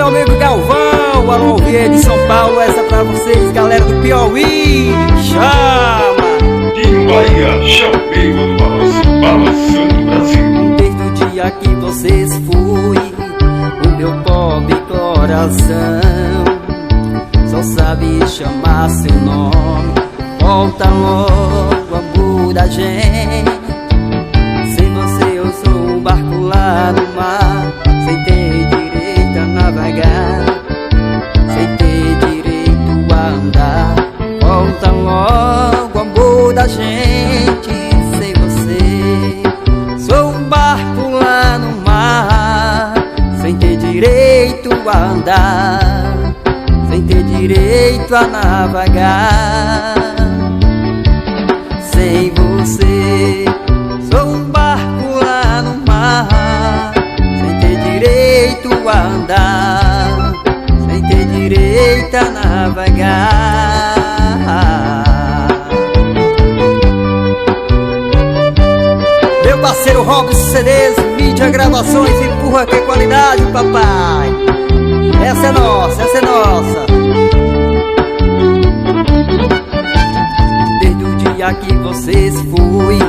amigo Galvão, alô Vieira de São Paulo, essa pra vocês, galera do Piauí. Chama! DINHO Bahia Chamego no balanço, balançando o Brasil. Desde o dia que vocês fui, o meu pobre coração só sabe chamar seu nome. Volta logo, amor da gente. Sem você eu sou um barco lá no mar, sem ter direito a navegar, sem ter direito a andar. Volta logo, amor da gente. Sem você sou um barco lá no mar, sem ter direito a andar, sem ter direito a navegar. Sem você sou um barco lá no mar, sem ter direito a andar, sem ter direito a navegar. Meu parceiro Robson CDs, mídia, gravações, empurra que é qualidade, papai. Essa é nossa, essa é nossa. Desde o dia que vocês fui,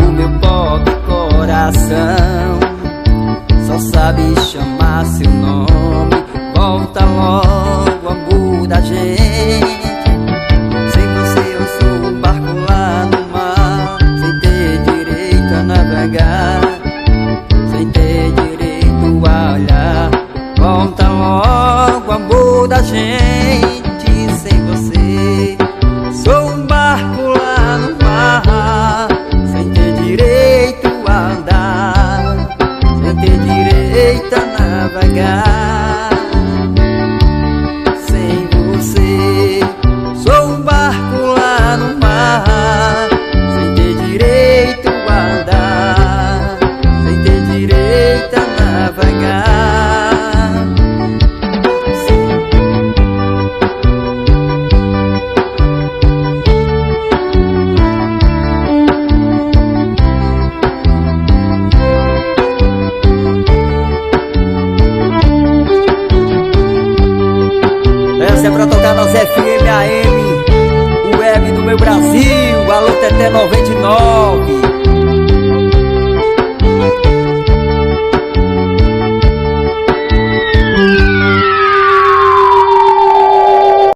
o meu pobre coração só sabe chamar seu nome. Volta logo, amor da gente. Sem você eu sou um barco lá no mar, sem ter direito a navegar, sem ter direito a olhar. Volta logo, amor da gente. Sem você sou um barco lá no mar, sem ter direito a andar, sem ter direito a navegar. Sem você sou um barco lá no mar, sem ter direito a andar, sem ter direito a navegar. Essa é pra tocar nas FM, AM, o web do meu Brasil. Alô, Teté 99.